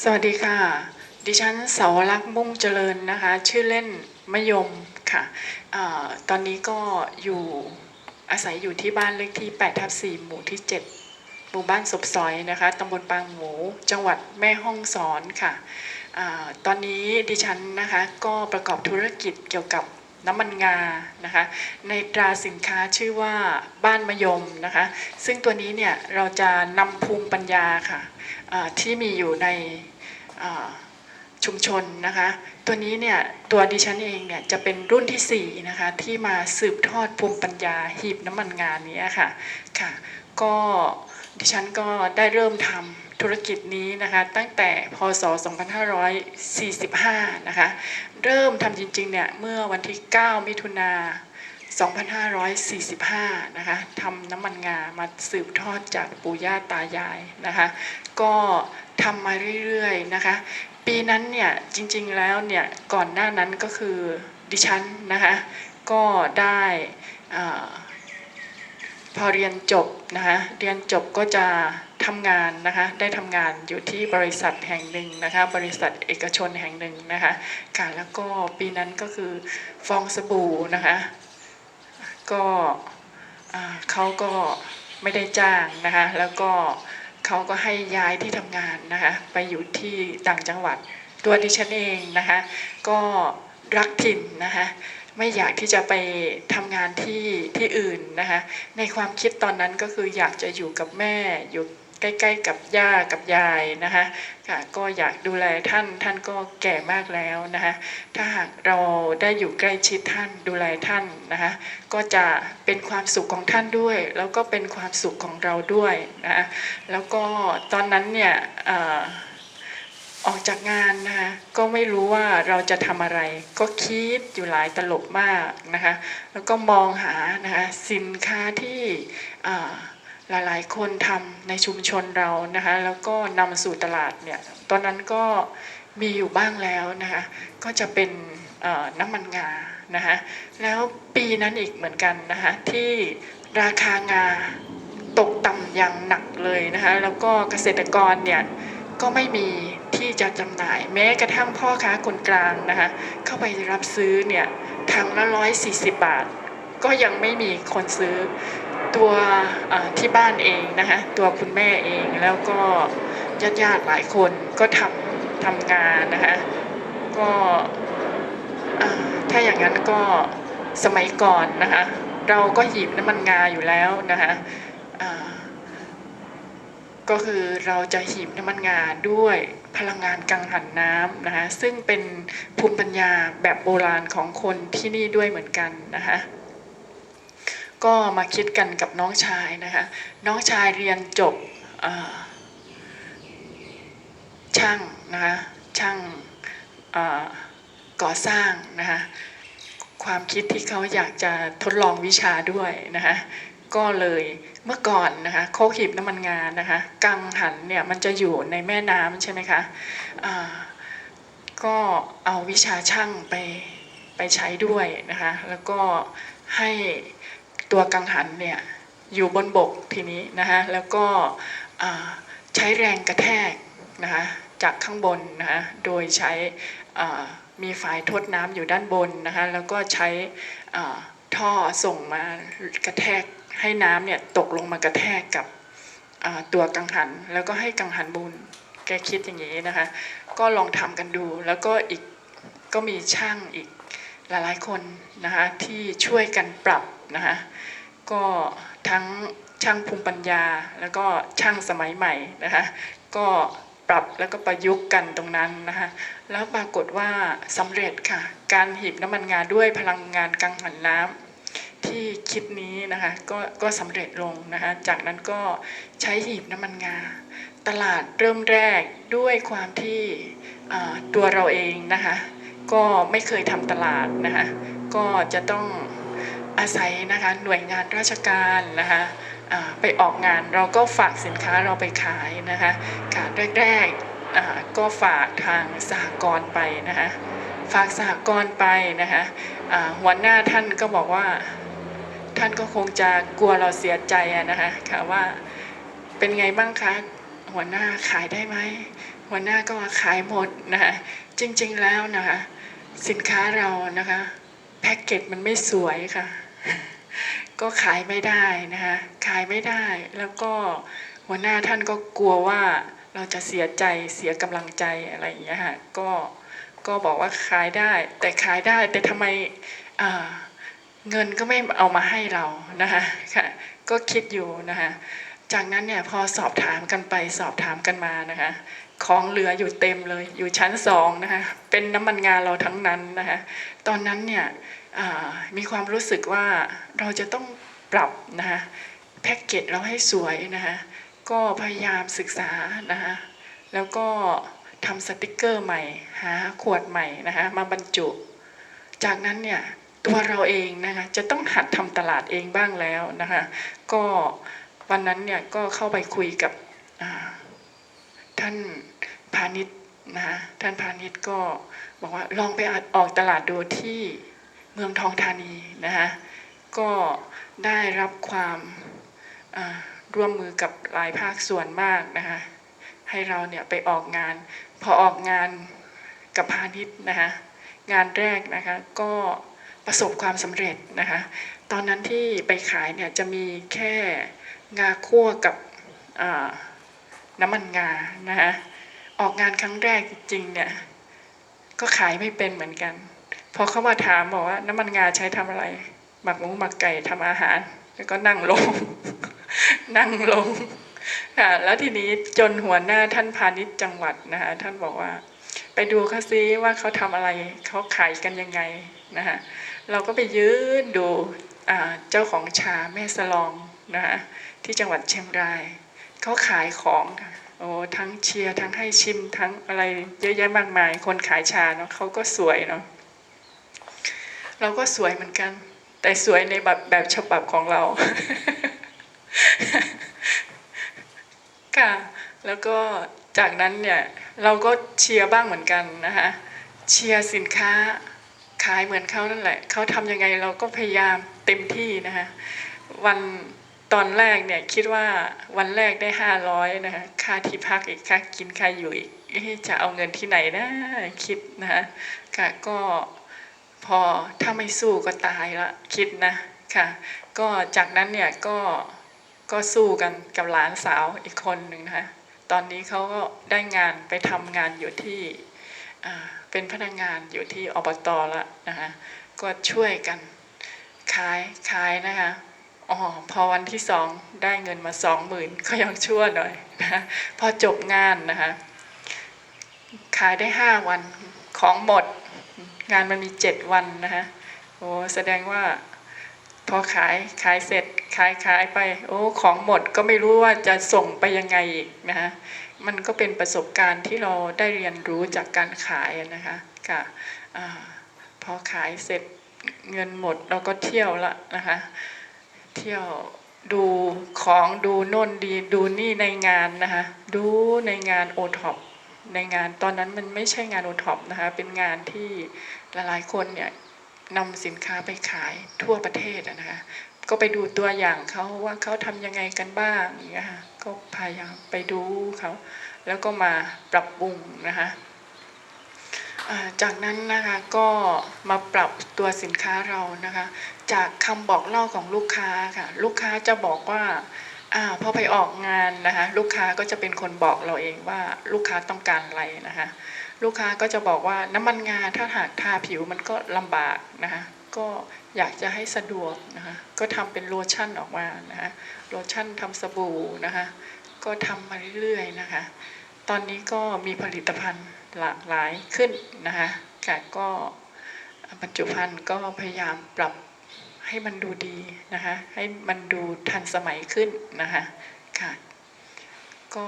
สวัสดีค่ะดิฉันเสาวรักษ์มุ่งเจริญนะคะชื่อเล่นมะยมค่ะตอนนี้ก็อาศัยอยู่ที่บ้านเลขที่8/4หมู่ที่7หมู่บ้านศพซอยนะคะตำบลปางหมูจังหวัดแม่ฮ่องสอนค่ะตอนนี้ดิฉันนะคะก็ประกอบธุรกิจเกี่ยวกับน้ำมันงานะคะในตราสินค้าชื่อว่าบ้านมะยมนะคะซึ่งตัวนี้เนี่ยเราจะนำภูมิปัญญาค่ะที่มีอยู่ในชุมชนนะคะตัวนี้เนี่ยตัวดิฉันเองเนี่ยจะเป็นรุ่นที่4นะคะที่มาสืบทอดภูมิปัญญาหีบน้ำมันงานนี้ค่ะก็ดิฉันก็ได้เริ่มทำธุรกิจนี้นะคะตั้งแต่พศ2545นะคะเริ่มทำจริงๆเนี่ยเมื่อวันที่9มิถุนา2545นะคะทำน้ำมันงามาสืบทอดจากปู่ย่าตายายนะคะก็ทำมาเรื่อยๆนะคะปีนั้นเนี่ยจริงๆแล้วเนี่ยก่อนหน้านั้นก็คือดิฉันนะคะก็ได้พอเรียนจบนะคะเรียนจบก็จะทำงานนะคะได้ทำงานอยู่ที่บริษัทแห่งหนึ่งนะคะบริษัทเอกชนแห่งหนึ่งนะคะค่ะแล้วก็ปีนั้นก็คือฟองสบู่นะคะก็เขาก็ไม่ได้จ้างนะคะแล้วก็เขาก็ให้ย้ายที่ทำงานนะคะไปอยู่ที่ต่างจังหวัดตัวดิฉันเองนะคะก็รักถิ่นนะคะไม่อยากที่จะไปทำงานที่อื่นนะคะในความคิดตอนนั้นก็คืออยากจะอยู่กับแม่อยู่ใกล้ๆกับย่ากับยายนะคะค่ะก็อยากดูแลท่านก็แก่มากแล้วนะคะถ้าหากเราได้อยู่ใกล้ชิดท่านดูแลท่านนะคะก็จะเป็นความสุขของท่านด้วยแล้วก็เป็นความสุขของเราด้วยนะคะแล้วก็ตอนนั้นเนี่ยออกจากงานนะคะก็ไม่รู้ว่าเราจะทำอะไรก็คิดอยู่หลายตลบมากนะคะแล้วก็มองหานะคะสินค้าที่หลายๆคนทำในชุมชนเรานะคะแล้วก็นำสู่ตลาดเนี่ยตอนนั้นก็มีอยู่บ้างแล้วนะคะก็จะเป็นน้ำมันงานะคะแล้วปีนั้นอีกเหมือนกันนะคะที่ราคางาตกต่ำอย่างหนักเลยนะคะแล้วก็เกษตรกรเนี่ยก็ไม่มีที่จะจำหน่ายแม้กระทั่งพ่อค้าคนกลางนะคะเข้าไปรับซื้อเนี่ยถังละ140 บาทก็ยังไม่มีคนซื้อตัวที่บ้านเองนะคะตัวคุณแม่เองแล้วก็ญาติหลายคนก็ทำงานนะคะก็ถ้าอย่างนั้นก็สมัยก่อนนะคะเราก็หีบน้ำมันงาอยู่แล้วนะคะก็คือเราจะหีบน้ำมันงาด้วยพลังงานกังหันน้ำนะคะซึ่งเป็นภูมิปัญญาแบบโบราณของคนที่นี่ด้วยเหมือนกันนะคะก็มาคิดกันกับน้องชายนะคะน้องชายเรียนจบช่างนะคะช่างก่อสร้างนะคะความคิดที่เขาอยากจะทดลองวิชาด้วยนะคะก็เลยเมื่อก่อนนะคะโคกหีบน้ำมันงานะคะกังหันเนี่ยมันจะอยู่ในแม่น้ำใช่ไหมคะก็เอาวิชาช่างไปใช้ด้วยนะคะแล้วก็ให้ตัวกังหันเนี่ยอยู่บนบกทีนี้นะคะแล้วก็ใช้แรงกระแทกนะคะจากข้างบนนะคะโดยใช้มีฝายทดน้ำอยู่ด้านบนนะคะแล้วก็ใช้ท่อส่งมากระแทกให้น้ำเนี่ยตกลงมากระแทกกับตัวกังหันแล้วก็ให้กังหันบุญแกคิดอย่างนี้นะคะก็ลองทำกันดูแล้วก็ก็มีช่างอีกหลายๆคนนะคะที่ช่วยกันปรับนะคะก็ทั้งช่างภูมิปัญญาแล้วก็ช่างสมัยใหม่นะคะก็ปรับแล้วก็ประยุกต์กันตรงนั้นนะคะแล้วปรากฏว่าสำเร็จค่ะการหีบน้ำมันงาด้วยพลังงานกังหันน้ำที่คิดนี้นะคะก็สำเร็จลงนะคะจากนั้นก็ใช้หีบน้ำมันงาตลาดเริ่มแรกด้วยความที่ตัวเราเองนะคะก็ไม่เคยทำตลาดนะคะก็จะต้องอาศัยนะคะหน่วยงานราชการนะคะไปออกงานเราก็ฝากสินค้าเราไปขายนะคะการแรกๆก็ฝากทางสหกรณ์ไปนะคะฝากสหกรณ์ไปนะคะหัวหน้าท่านก็บอกว่าท่านก็คงจะกลัวเราเสียใจนะคะค่ะว่าเป็นไงบ้างคะ หัวหน้าขายได้ไหมหัวหน้าก็ว่าขายหมดนะคะจริงๆแล้วนะคะสินค้าเรานะคะแพ็กเกจมันไม่สวยค่ะก็ขายไม่ได้นะคะขายไม่ได้แล้วก็หัวหน้าท่านก็กลัวว่าเราจะเสียใจเสียกำลังใจอะไรอย่างเงี้ยค่ะก็บอกว่าขายได้แต่ทำไมเงินก็ไม่เอามาให้เรานะคะค่ะก็คิดอยู่นะคะจากนั้นเนี่ยพอสอบถามกันไปสอบถามกันมานะคะของเหลืออยู่เต็มเลยอยู่ชั้น2นะคะเป็นน้ำมันงาเราทั้งนั้นนะคะตอนนั้นเนี่ยมีความรู้สึกว่าเราจะต้องปรับนะคะแพ็กเกจเราให้สวยนะคะก็พยายามศึกษานะคะแล้วก็ทำสติกเกอร์ใหม่หาขวดใหม่นะคะมาบรรจุจากนั้นเนี่ยตัวเราเองนะคะจะต้องหัดทำตลาดเองบ้างแล้วนะคะก็วันนั้นเนี่ยก็เข้าไปคุยกับท่านพาณิชย์นะคะท่านพาณิชย์ก็บอกว่าลองไปออกตลาดดูที่เมืองทองธานีนะคะก็ได้รับความร่วมมือกับหลายภาคส่วนมากนะคะให้เราเนี่ยไปออกงานพอออกงานกับพาณิชย์นะคะงานแรกนะคะก็ประสบความสำเร็จนะคะตอนนั้นที่ไปขายเนี่ยจะมีแค่งาคั่วกับน้ำมันงานะคะออกงานครั้งแรกจริงๆเนี่ยก็ขายไม่เป็นเหมือนกันพอเขามาถามบอกว่าน้ำมันงาใช้ทำอะไรหมักหมูหมักไก่ทำอาหารแล้วก็นั่งลง นั่งลงค่ะแล้วทีนี้จนหัวหน้าท่านพาณิชย์จังหวัดนะคะท่านบอกว่าไปดูเขาซิว่าเขาทำอะไรเขาขายกันยังไงนะคะเราก็ไปยืนดูเจ้าของชาแม่สลองนะคะที่จังหวัดเชียงรายเขาขายของโอ้ทั้งเชียร์ทั้งให้ชิมทั้งอะไรเยอะแยะมากมายคนขายชาเนาะเขาก็สวยเนาะเราก็สวยเหมือนกันแต่สวยในแบบฉบับของเรา ค่ะแล้วก็จากนั้นเนี่ยเราก็เชียร์บ้างเหมือนกันนะคะเชียร์สินค้าขายเหมือนเขานั่นแหละเขาทำยังไงเราก็พยายามเต็มที่นะคะตอนแรกเนี่ยคิดว่าวันแรกได้500นะคะค่าที่พักอีกค่ากินค่าอยู่อีกจะเอาเงินที่ไหนนะคิดนะคะค่ะก็พอถ้าไม่สู้ก็ตายละคิดนะค่ะก็จากนั้นเนี่ยก็สู้กันกับหลานสาวอีกคนหนึ่งนะคะตอนนี้เขาก็ได้งานไปทำงานอยู่ที่เป็นพนักงานอยู่ที่อบต.แล้วนะคะก็ช่วยกันขายนะคะพอวันที่2ได้เงินมา20,000ก็ยังชั่วหน่อยนะพอจบงานนะคะขายได้5 วันของหมดงานมันมี7 วันนะคะโอ้แสดงว่าพอขายเสร็จขายไปโอ้ของหมดก็ไม่รู้ว่าจะส่งไปยังไงอีกนะคะมันก็เป็นประสบการณ์ที่เราได้เรียนรู้จากการขายนะคะค่ะพอขายเสร็จเงินหมดเราก็เที่ยวละนะคะเที่ยวดูของดูโน่นดีดูนี่ในงานนะคะดูในงานโอท็อปในงานตอนนั้นมันไม่ใช่งานโอท็อปนะคะเป็นงานที่หลายๆคนเนี่ยนำสินค้าไปขายทั่วประเทศนะคะก็ไปดูตัวอย่างเขาว่าเขาทำยังไงกันบ้างอย่างเงี้ยค่ะก็พยายามไปดูเขาแล้วก็มาปรับปรุงนะคะจากนั้นนะคะก็มาปรับตัวสินค้าเรานะคะจากคำบอกเล่าของลูกค้าค่ะลูกค้าจะบอกว่าพอไปออกงานนะคะลูกค้าก็จะเป็นคนบอกเราเองว่าลูกค้าต้องการอะไรนะคะลูกค้าก็จะบอกว่าน้ำมันงาถ้าหากทาผิวมันก็ลำบากนะคะก็อยากจะให้สะดวกนะคะก็ทำเป็นโลชั่นออกมานะคะโลชั่นทำสบู่นะคะก็ทำมาเรื่อยๆนะคะตอนนี้ก็มีผลิตภัณฑ์หลากหลายขึ้นนะคะค่ะก็บรรจุภัณฑ์ก็พยายามปรับให้มันดูดีนะคะให้มันดูทันสมัยขึ้นนะคะค่ะก็